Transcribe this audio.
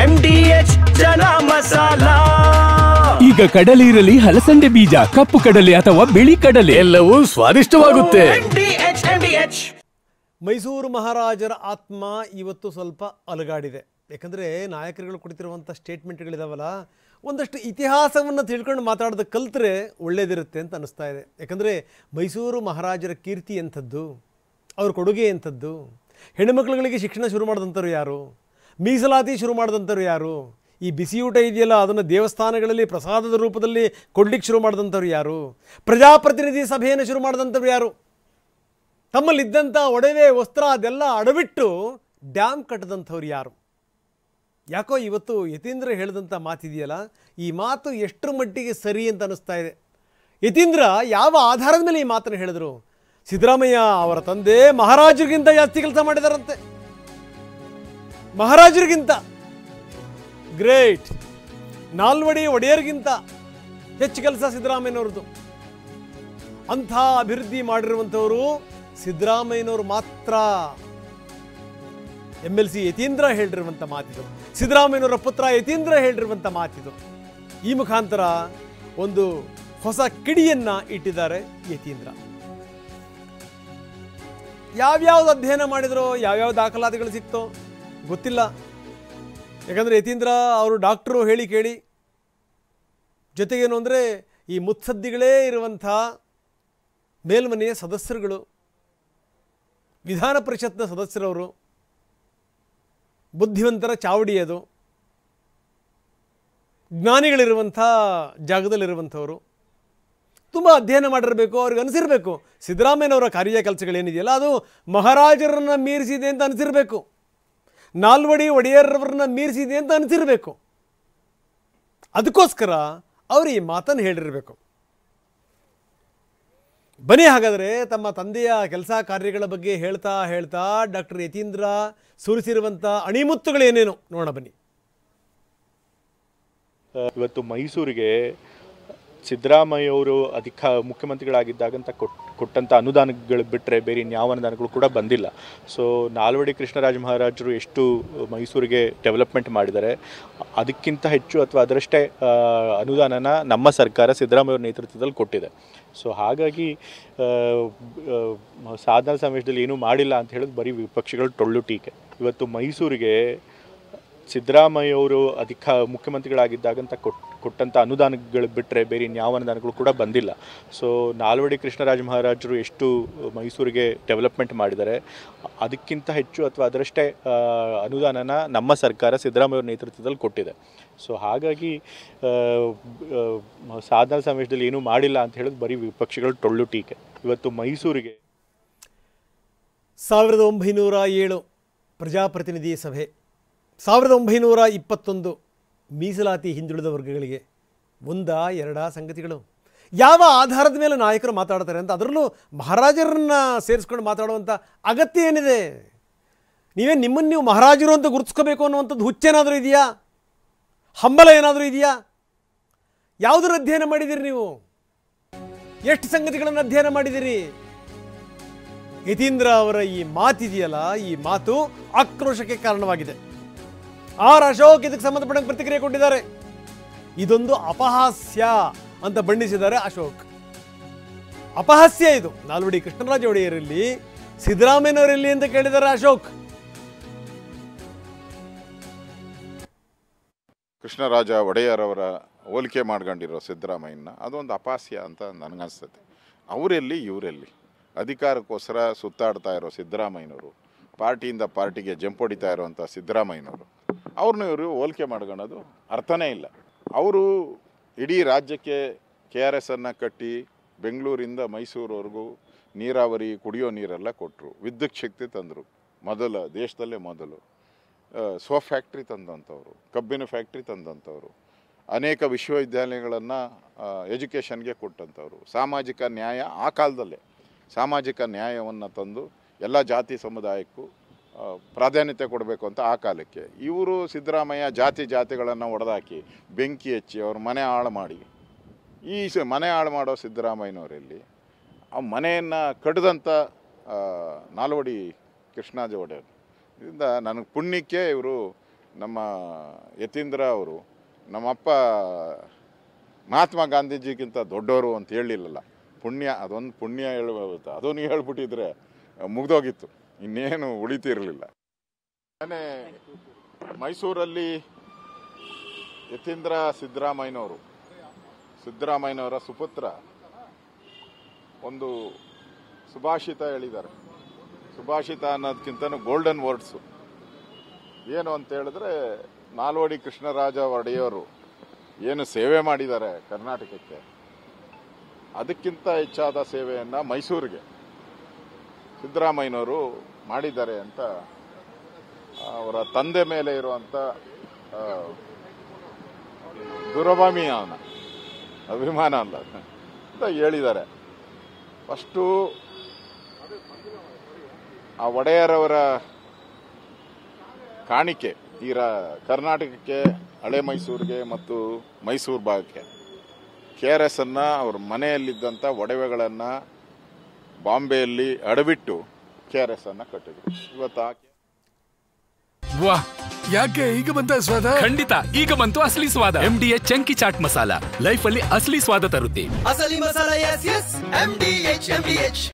MDH ಜನ ಮಸಾಲಾ. ಈಗ ಕಡಲೆ ಇರಲಿ, ಹಲಸಂದೆ ಬೀಜ, ಕಪ್ಪು ಕಡಲೆ ಅಥವಾ ಬಿಳಿ ಕಡಲೆ, ಎಲ್ಲವೂ ಸ್ವಾದಿಷ್ಟವಾಗುತ್ತೆ. MDH. ಮೈಸೂರು ಮಹಾರಾಜರ ಆತ್ಮ ಇವತ್ತು ಸ್ವಲ್ಪ ಅಲುಗಾಡಿದೆ. ಯಾಕಂದರೆ ನಾಯಕರುಗಳು ಕೊಡ್ತಿರುವಂಥ ಸ್ಟೇಟ್ಮೆಂಟ್ಗಳಿದಾವಲ್ಲ, ಒಂದಷ್ಟು ಇತಿಹಾಸವನ್ನು ತಿಳ್ಕೊಂಡು ಮಾತಾಡೋದು ಕಲ್ತ್ರೆ ಒಳ್ಳೇದಿರುತ್ತೆ ಅಂತ ಅನ್ನಿಸ್ತಾ ಇದೆ. ಯಾಕಂದರೆ ಮೈಸೂರು ಮಹಾರಾಜರ ಕೀರ್ತಿ ಎಂಥದ್ದು, ಅವ್ರ ಕೊಡುಗೆ ಎಂಥದ್ದು, ಹೆಣ್ಣುಮಕ್ಳುಗಳಿಗೆ ಶಿಕ್ಷಣ ಶುರು ಮಾಡಿದಂಥವ್ರು ಯಾರು, ಮೀಸಲಾತಿ ಶುರು ಮಾಡಿದಂಥವ್ರು ಯಾರು, ಈ ಬಿಸಿಯೂಟ ಇದೆಯಲ್ಲ ಅದನ್ನು ದೇವಸ್ಥಾನಗಳಲ್ಲಿ ಪ್ರಸಾದದ ರೂಪದಲ್ಲಿ ಕೊಡ್ಲಿಕ್ಕೆ ಶುರು ಮಾಡಿದಂಥವ್ರು ಯಾರು, ಪ್ರಜಾಪ್ರತಿನಿಧಿ ಸಭೆಯನ್ನು ಶುರು ಮಾಡಿದಂಥವ್ರು ಯಾರು, ತಮ್ಮಲ್ಲಿದ್ದಂಥ ಒಡವೆ ವಸ್ತ್ರ ಅದೆಲ್ಲ ಅಡವಿಟ್ಟು ಡ್ಯಾಮ್ ಕಟ್ಟದಂಥವ್ರು ಯಾರು. ಯಾಕೋ ಇವತ್ತು ಯತೀಂದ್ರ ಹೇಳಿದಂಥ ಮಾತಿದೆಯಲ್ಲ, ಈ ಮಾತು ಎಷ್ಟರ ಮಟ್ಟಿಗೆ ಸರಿ ಅಂತ ಅನ್ನಿಸ್ತಾ ಇದೆ. ಯತೀಂದ್ರ ಯಾವ ಆಧಾರದ ಮೇಲೆ ಈ ಮಾತನ್ನು ಹೇಳಿದ್ರು? ಸಿದ್ದರಾಮಯ್ಯ ಅವರ ತಂದೆ ಮಹಾರಾಜರಿಗಿಂತ ಜಾಸ್ತಿ ಕೆಲಸ ಮಾಡಿದಾರಂತೆ, ಮಹಾರಾಜರಿಗಿಂತ ಗ್ರೇಟ್, ನಾಲ್ವಡಿ ಒಡೆಯರ್ಗಿಂತ ಹೆಚ್ಚು ಕೆಲಸ ಸಿದ್ದರಾಮಯ್ಯನವ್ರದ್ದು. ಅಂಥ ಅಭಿವೃದ್ಧಿ ಮಾಡಿರುವಂಥವರು ಸಿದ್ದರಾಮಯ್ಯನವರು ಮಾತ್ರ. MLC ಯತೀಂದ್ರ ಹೇಳಿರುವಂಥ ಮಾತಿದು, ಸಿದ್ದರಾಮಯ್ಯನವರ ಪುತ್ರ ಯತೀಂದ್ರ ಹೇಳಿರುವಂಥ ಮಾತಿದು. ಈ ಮುಖಾಂತರ ಒಂದು ಹೊಸ ಕಿಡಿಯನ್ನು ಇಟ್ಟಿದ್ದಾರೆ ಯತೀಂದ್ರ. ಯಾವ್ಯಾವ್ದು ಅಧ್ಯಯನ ಮಾಡಿದ್ರೋ, ಯಾವ್ಯಾವ ದಾಖಲಾತಿಗಳು ಸಿಕ್ತೋ ಗೊತ್ತಿಲ್ಲ. ಯಾಕಂದರೆ ಯತೀಂದ್ರ ಅವರು ಡಾಕ್ಟ್ರು ಹೇಳಿ ಕೇಳಿ, ಜೊತೆಗೇನು ಅಂದರೆ ಈ ಮುತ್ಸದ್ದಿಗಳೇ ಇರುವಂಥ ಮೇಲ್ಮನೆಯ ಸದಸ್ಯರುಗಳು, ವಿಧಾನ ಪರಿಷತ್ನ ಸದಸ್ಯರವರು, ಬುದ್ಧಿವಂತರ ಚಾವಡಿ ಅದು, ಜ್ಞಾನಿಗಳಿರುವಂಥ ಜಾಗದಲ್ಲಿರುವಂಥವರು, ತುಂಬ ಅಧ್ಯಯನ ಮಾಡಿರಬೇಕು. ಅವ್ರಿಗೆ ಅನಿಸಿರಬೇಕು ಸಿದ್ದರಾಮಯ್ಯನವರ ಕಾರ್ಯ ಕೆಲಸಗಳೇನಿದೆಯಲ್ಲ ಅದು ಮಹಾರಾಜರನ್ನು ಮೀರಿಸಿದೆ ಅಂತ ಅನಿಸಿರಬೇಕು, ನಾಲ್ವಡಿ ಒಡೆಯರವ್ರನ್ನ ಮೀರಿಸಿದೆ ಅಂತ ಅನಿಸಿರಬೇಕು. ಅದಕ್ಕೋಸ್ಕರ ಅವರು ಈ ಮಾತನ್ನು ಹೇಳಿರಬೇಕು. ಬನ್ನಿ ಹಾಗಾದರೆ ತಮ್ಮ ತಂದೆಯ ಕೆಲಸ ಕಾರ್ಯಗಳ ಬಗ್ಗೆ ಹೇಳ್ತಾ ಹೇಳ್ತಾ ಡಾಕ್ಟರ್ ಯತೀಂದ್ರ ಸುರಿಸಿರುವಂಥ ಅಣಿಮುತ್ತುಗಳೇನೇನು ನೋಡೋಣ ಬನ್ನಿ. ಇವತ್ತು ಮೈಸೂರಿಗೆ ಸಿದ್ದರಾಮಯ್ಯ ಅವರು ಮುಖ್ಯಮಂತ್ರಿಗಳಾಗಿದ್ದಾಗಂತ ಕೊಟ್ಟಂಥ ಅನುದಾನಗಳು ಬಿಟ್ಟರೆ ಬೇರೆ ಇನ್ಯಾವ ಅನುದಾನಗಳು ಕೂಡ ಬಂದಿಲ್ಲ. ಸೊ ನಾಲ್ವಡಿ ಕೃಷ್ಣರಾಜ ಮಹಾರಾಜರು ಎಷ್ಟು ಮೈಸೂರಿಗೆ ಡೆವಲಪ್ಮೆಂಟ್ ಮಾಡಿದ್ದಾರೆ, ಅದಕ್ಕಿಂತ ಹೆಚ್ಚು ಅಥವಾ ಅದರಷ್ಟೇ ಅನುದಾನನ ನಮ್ಮ ಸರ್ಕಾರ ಸಿದ್ದರಾಮಯ್ಯ ನೇತೃತ್ವದಲ್ಲಿ ಕೊಟ್ಟಿದೆ. ಸೊ ಹಾಗಾಗಿ ಸಾಧನ ಸಮಾವೇಶದಲ್ಲಿ ಏನೂ ಮಾಡಿಲ್ಲ ಅಂತ ಹೇಳೋದು ಬರೀ ವಿಪಕ್ಷಗಳು ಟೊಳ್ಳು ಟೀಕೆ. ಇವತ್ತು ಮೈಸೂರಿಗೆ ಸಿದ್ದರಾಮಯ್ಯ ಅವರು ಮುಖ್ಯಮಂತ್ರಿಗಳಾಗಿದ್ದಾಗಂತ ಕೊಟ್ಟಂಥ ಅನುದಾನಗಳು ಬಿಟ್ಟರೆ ಬೇರೆ ಇನ್ಯಾವ ಅನುದಾನಗಳು ಕೂಡ ಬಂದಿಲ್ಲ. ಸೊ ನಾಲ್ವಡಿ ಕೃಷ್ಣರಾಜ ಮಹಾರಾಜರು ಎಷ್ಟು ಮೈಸೂರಿಗೆ ಡೆವಲಪ್ಮೆಂಟ್ ಮಾಡಿದ್ದಾರೆ, ಅದಕ್ಕಿಂತ ಹೆಚ್ಚು ಅಥವಾ ಅದರಷ್ಟೇ ಅನುದಾನನ ನಮ್ಮ ಸರ್ಕಾರ ಸಿದ್ದರಾಮಯ್ಯ ನೇತೃತ್ವದಲ್ಲಿ ಕೊಟ್ಟಿದೆ. ಸೊ ಹಾಗಾಗಿ ಸಾಧನ ಸಮಾವೇಶದಲ್ಲಿ ಏನೂ ಮಾಡಿಲ್ಲ ಅಂತ ಹೇಳೋದು ಬರೀ ವಿಪಕ್ಷಗಳು ಟೊಳ್ಳು ಟೀಕೆ. ಇವತ್ತು ಮೈಸೂರಿಗೆ 1907 ಪ್ರಜಾಪ್ರತಿನಿಧಿ ಸಭೆ, 1921 ಮೀಸಲಾತಿ ಹಿಂದುಳಿದ ವರ್ಗಗಳಿಗೆ, ಒಂದಾ ಎರಡಾ ಸಂಗತಿಗಳು? ಯಾವ ಆಧಾರದ ಮೇಲೆ ನಾಯಕರು ಮಾತಾಡ್ತಾರೆ ಅಂತ, ಅದರಲ್ಲೂ ಮಹಾರಾಜರನ್ನ ಸೇರಿಸ್ಕೊಂಡು ಮಾತಾಡುವಂಥ ಅಗತ್ಯ ಏನಿದೆ? ನಿಮ್ಮನ್ನು ನೀವು ಮಹಾರಾಜರು ಅಂತ ಗುರುತಿಸ್ಕೋಬೇಕು ಅನ್ನುವಂಥದ್ದು ಹುಚ್ಚೇನಾದರೂ ಇದೆಯಾ? ಹಂಬಲ ಏನಾದರೂ ಇದೆಯಾ? ಯಾವುದರ ಅಧ್ಯಯನ ಮಾಡಿದ್ದೀರಿ ನೀವು? ಎಷ್ಟು ಸಂಗತಿಗಳನ್ನು ಅಧ್ಯಯನ ಮಾಡಿದ್ದೀರಿ? ಯತೀಂದ್ರ ಅವರ ಈ ಮಾತಿದೆಯಲ್ಲ, ಈ ಮಾತು ಆಕ್ರೋಶಕ್ಕೆ ಕಾರಣವಾಗಿದೆ. ಅಶೋಕ್ ಇದಕ್ಕೆ ಸಂಬಂಧಪಟ್ಟಂಗೆ ಪ್ರತಿಕ್ರಿಯೆ ಕೊಟ್ಟಿದ್ದಾರೆ. ಇದೊಂದು ಅಪಹಾಸ್ಯ ಅಂತ ಬಣ್ಣಿಸಿದ್ದಾರೆ ಅಶೋಕ್. ಅಪಹಾಸ್ಯ ಇದು. ನಾಲ್ವಡಿ ಕೃಷ್ಣರಾಜ ಒಡೆಯರಲ್ಲಿ, ಸಿದ್ದರಾಮಯ್ಯನವರಲ್ಲಿ ಅಂತ ಕೇಳಿದ್ದಾರೆ ಅಶೋಕ್. ಕೃಷ್ಣರಾಜ ಒಡೆಯರವರ ಹೋಲಿಕೆ ಮಾಡ್ಕೊಂಡಿರೋ ಸಿದ್ದರಾಮಯ್ಯನ ಅದೊಂದು ಅಪಹಾಸ್ಯ ಅಂತ ನನಗನ್ಸ್ತದೆ. ಅವರೆಲ್ಲಿ ಇವರೆಲ್ಲಿ ಅಧಿಕಾರಕ್ಕೋಸ್ಕರ ಸುತ್ತಾಡ್ತಾ ಇರೋ ಸಿದ್ದರಾಮಯ್ಯನವರು, ಪಾರ್ಟಿಯಿಂದ ಪಾರ್ಟಿಗೆ ಜಂಪ್ ಹೊಡಿತಾ ಇರೋವಂಥ ಸಿದ್ದರಾಮಯ್ಯನವರು, ಅವ್ರನ್ನ ಇವರು ಹೋಲಿಕೆ ಮಾಡ್ಕೊಳ್ಳೋದು ಅರ್ಥನೇ ಇಲ್ಲ. ಅವರು ಇಡೀ ರಾಜ್ಯಕ್ಕೆ KRS ಅನ್ನು ಕಟ್ಟಿ ಬೆಂಗಳೂರಿಂದ ಮೈಸೂರವರೆಗೂ ನೀರಾವರಿ, ಕುಡಿಯೋ ನೀರೆಲ್ಲ ಕೊಟ್ಟರು, ವಿದ್ಯುತ್ ಶಕ್ತಿ ತಂದರು, ದೇಶದಲ್ಲೇ ಮೊದಲು ಸೋಪ್ ಫ್ಯಾಕ್ಟ್ರಿ ತಂದಂಥವ್ರು, ಕಬ್ಬಿನ ಫ್ಯಾಕ್ಟ್ರಿ ತಂದಂಥವ್ರು, ಅನೇಕ ವಿಶ್ವವಿದ್ಯಾಲಯಗಳನ್ನು ಎಜುಕೇಷನ್ಗೆ ಕೊಟ್ಟಂಥವ್ರು, ಸಾಮಾಜಿಕ ನ್ಯಾಯ ಆ ಕಾಲದಲ್ಲೇ ಸಾಮಾಜಿಕ ನ್ಯಾಯವನ್ನು ತಂದು ಎಲ್ಲ ಜಾತಿ ಸಮುದಾಯಕ್ಕೂ ಪ್ರಾಧಾನ್ಯತೆ ಕೊಡಬೇಕು ಅಂತ ಆ ಕಾಲಕ್ಕೆ. ಇವರು ಸಿದ್ದರಾಮಯ್ಯ ಜಾತಿಗಳನ್ನು ಹೊಡೆದಾಕಿ ಬೆಂಕಿ ಹಚ್ಚಿ ಅವ್ರ ಮನೆ ಹಾಳು ಮಾಡಿ, ಈ ಮನೆ ಹಾಳು ಮಾಡೋ ಸಿದ್ದರಾಮಯ್ಯನವರಲ್ಲಿ ಆ ಮನೆಯನ್ನು ಕಟ್ಟಿದಂಥ ನಾಲ್ವಡಿ ಕೃಷ್ಣರಾಜ ಒಡೆಯರ್ ಇದರಿಂದ ನನಗೆ ಪುಣ್ಯಕ್ಕೆ ಇವರು ನಮ್ಮ ಯತೀಂದ್ರ ಅವರು ನಮ್ಮಪ್ಪ ಮಹಾತ್ಮ ಗಾಂಧೀಜಿಗಿಂತ ದೊಡ್ಡವರು ಅಂತ ಹೇಳಿಲ್ಲಲ್ಲ. ಪುಣ್ಯ, ಅದೊಂದು ಪುಣ್ಯ ಹೇಳ್ಬೋದು. ಅದನ್ನು ಹೇಳ್ಬಿಟ್ಟಿದ್ರೆ ಮುಗ್ದೋಗಿತ್ತು, ಇನ್ನೇನು ಉಳಿತಿರಲಿಲ್ಲ. ನಾನೇ ಮೈಸೂರಲ್ಲಿ ಯತೀಂದ್ರ ಸಿದ್ದರಾಮಯ್ಯನವರ ಸುಪುತ್ರ ಒಂದು ಸುಭಾಷಿತ ಹೇಳಿದ್ದಾರೆ. ಸುಭಾಷಿತ ಅನ್ನೋದಕ್ಕಿಂತ ಗೋಲ್ಡನ್ ವರ್ಡ್ಸು ಏನು ಅಂತ ಹೇಳಿದ್ರೆ, ನಾಲ್ವಡಿ ಕೃಷ್ಣರಾಜ ಒಡೆಯವರು ಏನು ಸೇವೆ ಮಾಡಿದ್ದಾರೆ ಕರ್ನಾಟಕಕ್ಕೆ, ಅದಕ್ಕಿಂತ ಹೆಚ್ಚಾದ ಸೇವೆಯನ್ನು ಮೈಸೂರಿಗೆ ಸಿದ್ದರಾಮಯ್ಯನವರು ಮಾಡಿದ್ದಾರೆ ಅಂತ ಅವರ ತಂದೆ ಮೇಲೆ ಇರುವಂಥ ಅಭಿಮಾನ ಅಲ್ಲ ಅಂತ ಹೇಳಿದ್ದಾರೆ. ಫಸ್ಟು ಆ ಒಡೆಯರವರ ಕಾಣಿಕೆ ಈ ಕರ್ನಾಟಕಕ್ಕೆ, ಹಳೆ ಮೈಸೂರಿಗೆ ಮತ್ತು ಮೈಸೂರು ಭಾಗಕ್ಕೆ KRS ಅನ್ನ ಅವ್ರ ಮನೆಯಲ್ಲಿದ್ದಂಥ ಒಡವೆಗಳನ್ನು ಬಾಂಬೆಯಲ್ಲಿ ಅಡವಿಟ್ಟು KRS ಅನ್ನ ಕಟ್ಟಿದ್ರು. ಇವತ್ತು ವಾಹ್, ಯಾಕೆ ಈಗ ಬಂತ ಸ್ವಾದ? ಖಂಡಿತ ಈಗ ಬಂತು ಅಸಲಿ ಸ್ವಾದ. MDH chunky chaat masala life ಅಲ್ಲಿ ಅಸಲಿ ಸ್ವಾದ ತರುತ್ತೆ. ಅಸಲಿ ಮಸಾಲ, ಎಸ್ ಎಸ್ MDH.